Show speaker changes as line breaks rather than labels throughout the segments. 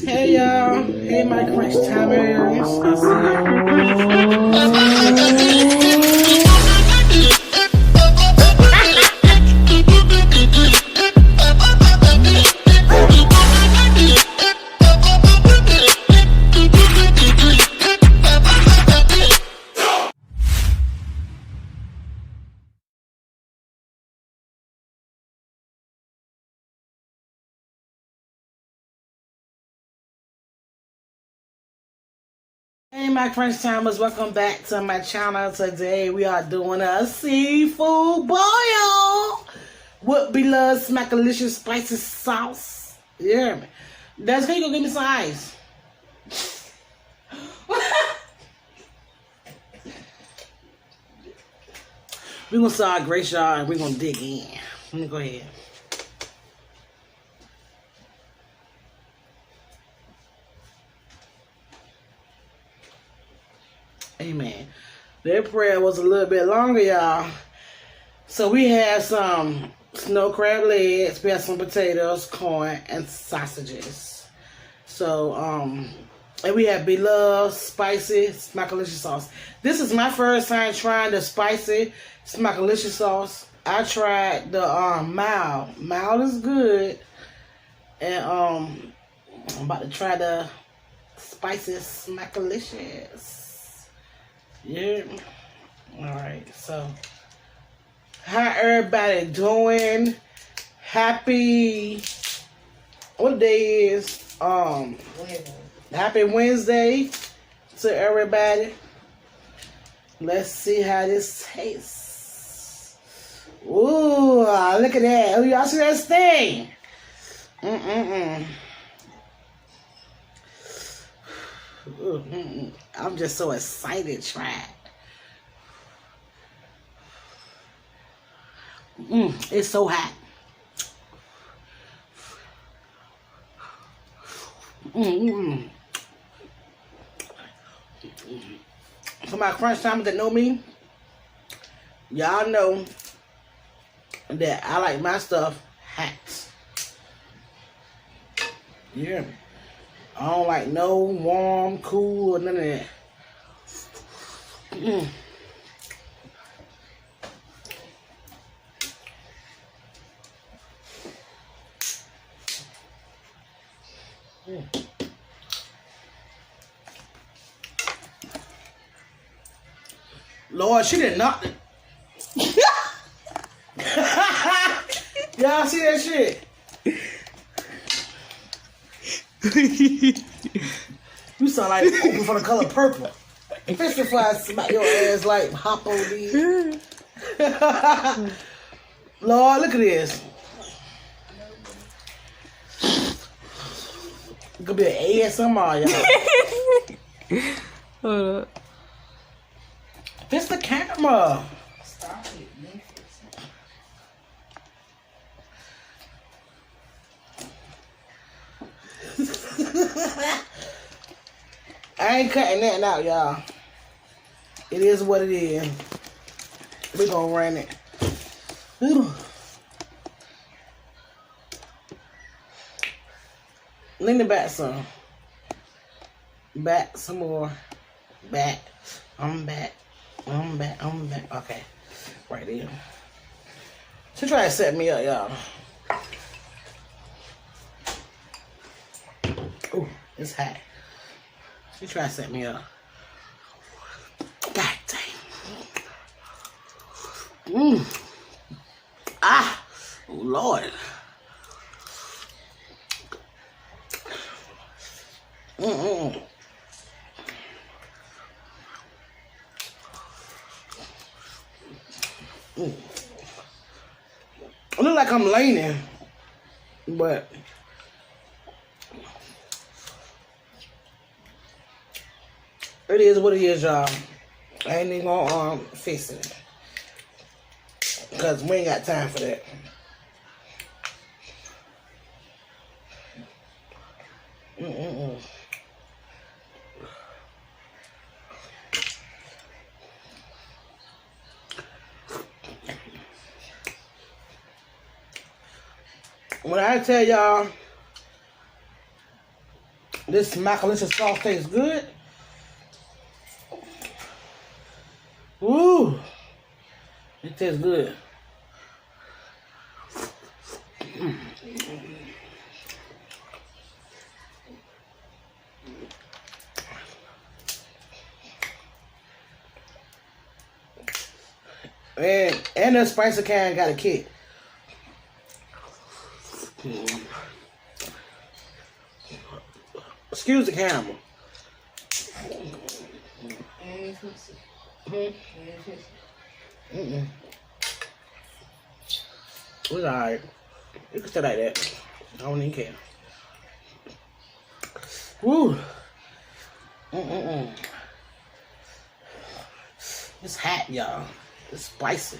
Hey y'all, hey my crunch timers. I Hey my crunch timers, welcome back to my channel. Today we are doing a seafood boil with beloved smackalicious spicy sauce. You hear me? That's good. You go get me some ice. We're gonna start great, y'all, and we're gonna dig in. Let me go ahead. Amen. That prayer was a little bit longer, y'all. So we had some snow crab legs, we had some potatoes, corn, and sausages. So, and we had beloved spicy smackalicious sauce. This is my first time trying the spicy smackalicious sauce. I tried the mild. Mild is good. And I'm about to try the spicy smackalicious. Yeah. Alright, so how everybody doing? Happy, what day is happy Wednesday to everybody. Let's see how this tastes. Ooh, look at that. Oh, y'all see that sting? I'm just so excited. Try it. It's so hot. For my crunch timers that know me, y'all know that I like my stuff hot. You hear me? I don't like no warm, cool, or none of that. Lord, she didn't knock it. Y'all see that shit? You sound like open for the color purple. Especially if I smack your ass like Hoppo did. Lord, look at this. It could be an ASMR, y'all.
Hold up.
Fix the camera. Stop it, man. I ain't cutting that out, y'all. It is what it is. We gonna run it. Ooh. Lean it back some. Back some more. Back. I'm back. I'm back. I'm back. Okay. Right there. She try to set me up, y'all. Ooh, it's hot. She try to set me up. God dang. Ah. Oh, Lord. I look like I'm leaning, but it is what it is, y'all. I ain't even gonna fix it, because we ain't got time for that. When I tell y'all This smackalicious sauce tastes good. Woo! It tastes good. And the spicy can got a kick. Excuse the camera. It's alright. You can stay like that. I don't even care. Woo! It's hot, y'all. It's spicy.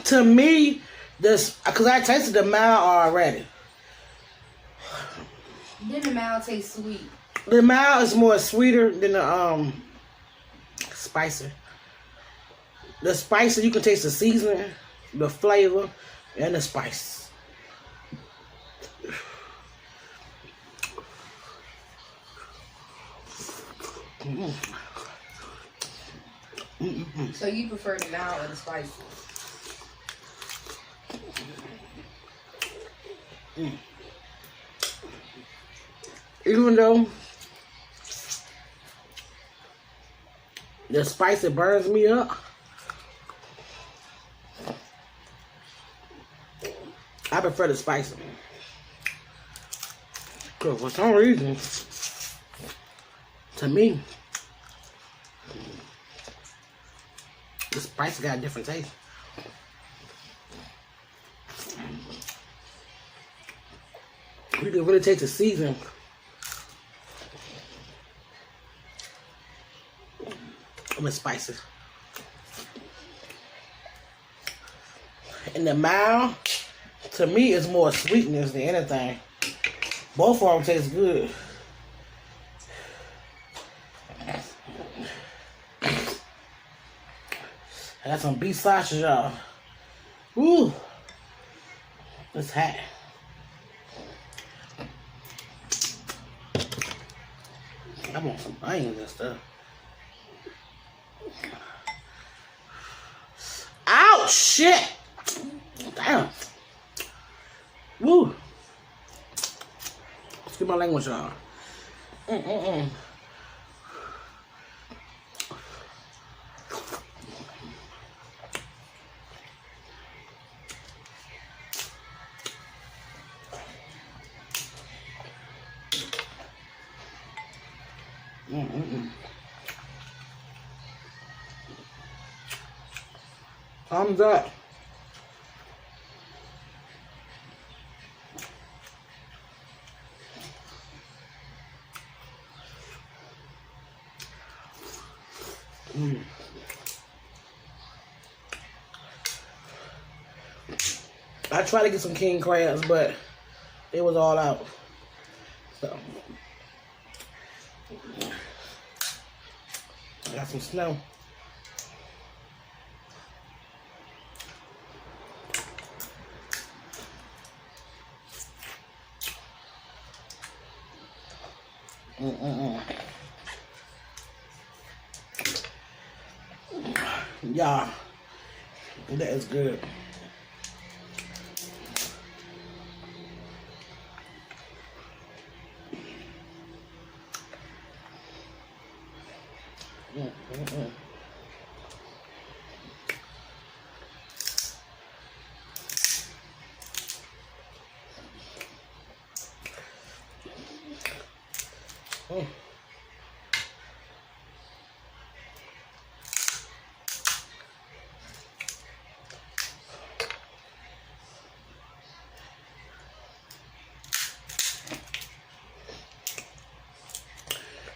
To me, this because I tasted the mild already.
Then the mild tastes sweet.
The mild is more sweeter than the spicy. The spicy, you can taste the seasoning, the flavor, and the spice.
So you prefer the mild or the spicy?
Even though the spicy burns me up, I prefer the spicy. Because for some reason, to me, the spice got a different taste. You can really taste the seasoning. With spices. And the mild, to me, is more sweetness than anything. Both of them taste good. I got some beef sausage, y'all. Woo! It's hot. I want some onions and stuff. Ouch! Shit! Damn. Woo! Excuse my language, y'all. Thumbs up. I tried to get some king crabs, but it was all out. So I got some snow. Yeah, that is good.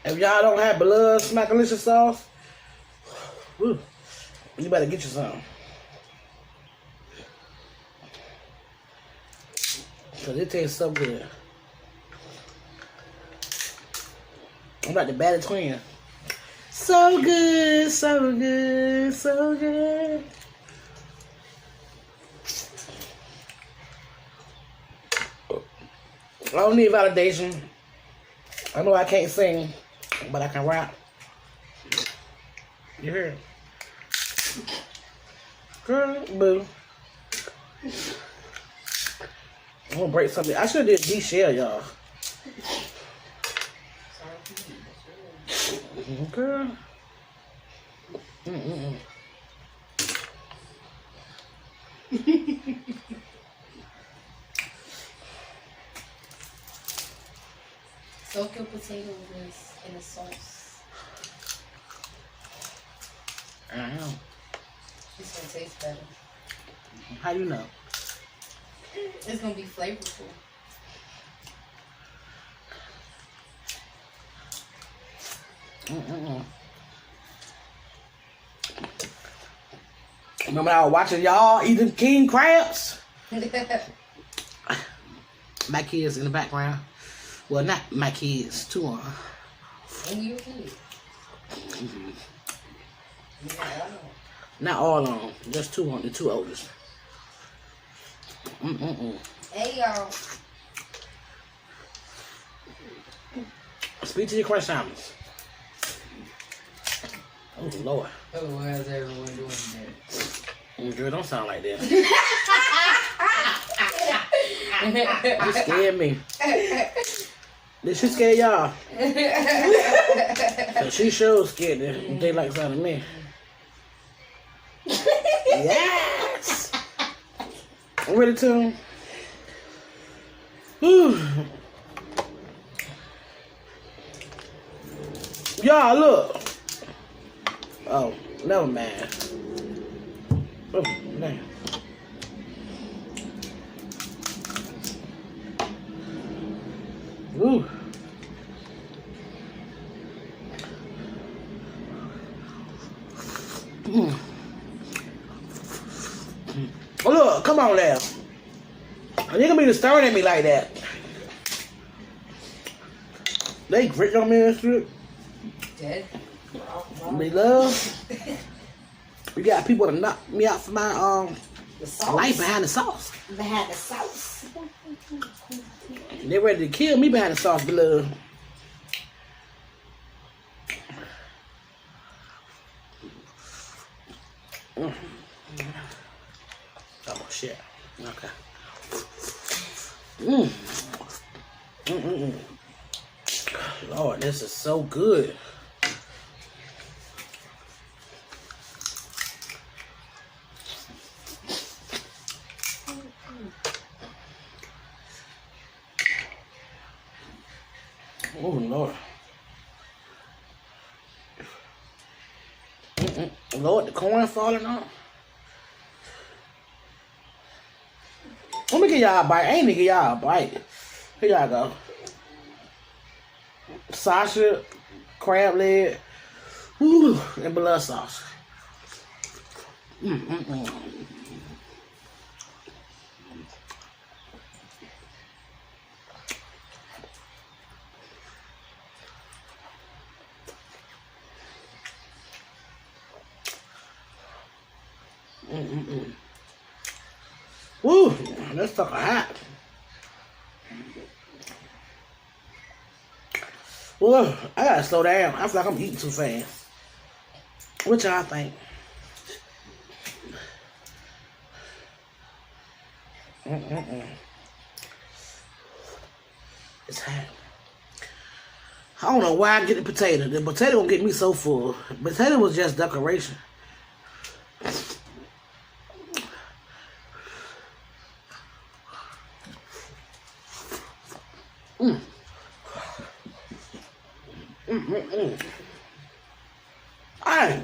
If y'all don't have bloves smackalicious sauce, woo, you better get you some. Cause it tastes so good. I'm like the battered twin. So good, so good, so good. I don't need validation. I know I can't sing, but I can rap. You hear it? Girl, boo. I'm gonna break something. I should have did D-shell, y'all. Girl.
Soak your potatoes in a sauce.
I know.
It's gonna taste better.
How you know?
It's gonna be flavorful.
Remember I was watching y'all eating king crabs? My kids in the background. Well, not my kids, two of them.
And you a kid. Yeah.
Not all of them, just two of them, the two oldest.
Hey, y'all.
Speak to your crunch timers. Oh, Lord.
Otherwise, everyone doing that.
Girl, don't sound like that. You scared me. Did she scare y'all? So she sure scared them. They like sound of me. Yes! I'm ready to. Whew. Y'all, look. Oh, never mind. Oh, man. Ooh. Oh, look, come on now. You gonna be staring at me like that. They grit on me and shit.
Dead.
Me love. You got people to knock me out for my life behind the sauce.
Behind the sauce.
They ready to kill me behind the sauce, beloved. Oh shit. Okay. Lord, this is so good. Oh Lord. Lord, the corn falling off. Let me give y'all a bite. I ain't gonna give y'all a bite. Here y'all go. Sausage, crab leg, ooh, and blood sauce. Woo, that's fucking hot. Well, I gotta slow down. I feel like I'm eating too fast. What y'all think? It's hot. I don't know why I get the potato. The potato gonna get me so full. Potato was just decoration. Aye.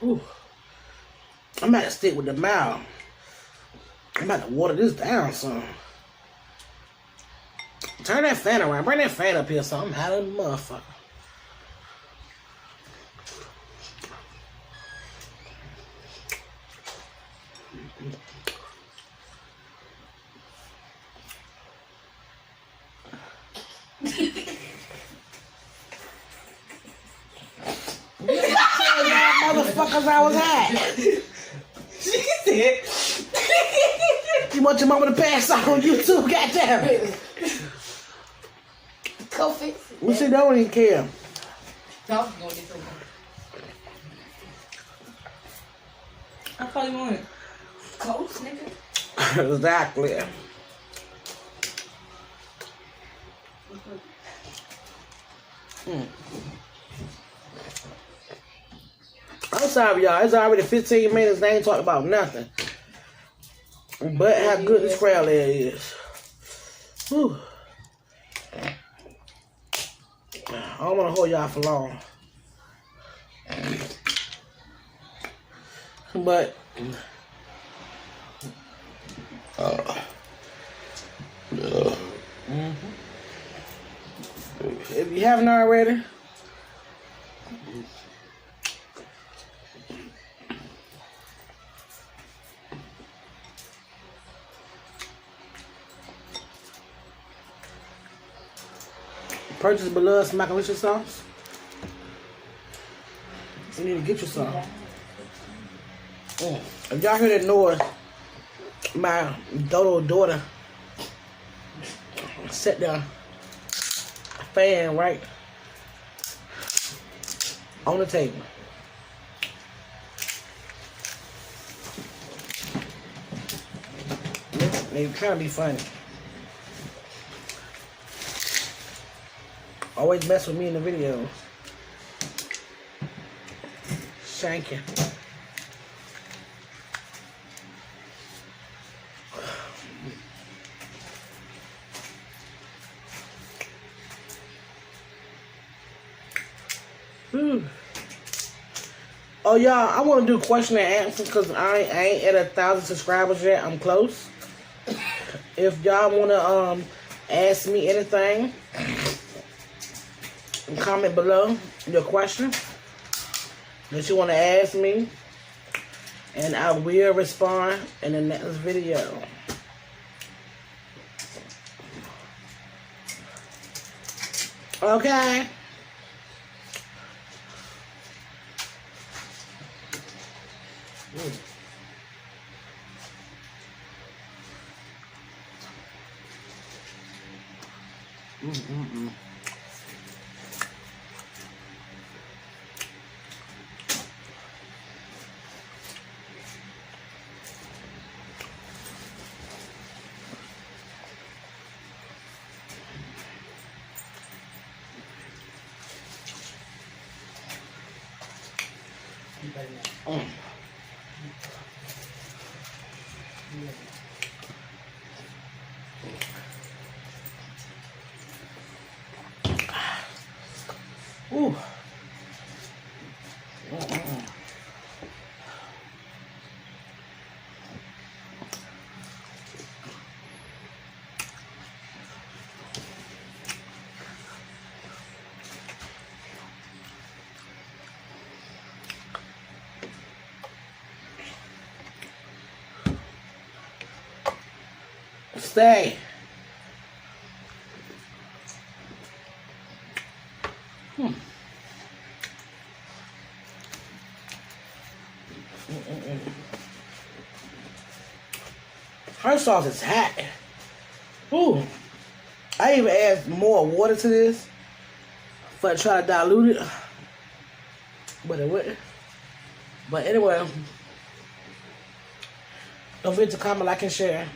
Ooh. I'm about to stick with the mouth. I'm about to water this down some. Turn that fan around. Bring that fan up here so I'm out of the motherfucker. Motherfuckers I was at.
She said.
You want your mama to pass out on you too? Goddamn it.
Go fix it.
Well, she don't even care.
Don't go get some. I thought you wanted coach, nigga.
Exactly. I'm sorry, y'all. It's already 15 minutes. They ain't talking about nothing. But how good this crab leg is. Whew. I don't want to hold y'all for long. But if you haven't already, purchase bloves smackalicious sauce. You need to get you some. If y'all hear that noise, my dodo daughter set the fan right on the table. They trying to be funny. Always mess with me in the video. Shanking. Oh, y'all, I want to do question and answer because I ain't at 1,000 subscribers yet. I'm close. If y'all want to ask me anything, comment below your question that you want to ask me, and I will respond in the next video. Okay? Ooh. Stay. Her sauce is hot. Ooh. I even add more water to this for to try to dilute it. But it wouldn't. But anyway, don't forget to comment, like, and share.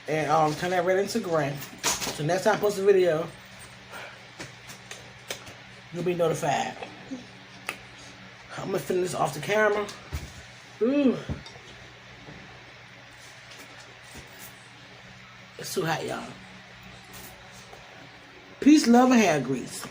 And turn that red into green. So next time I post a video, you'll be notified. I'm gonna finish this off the camera. Ooh. It's too hot, y'all. Peace, love, and hair grease.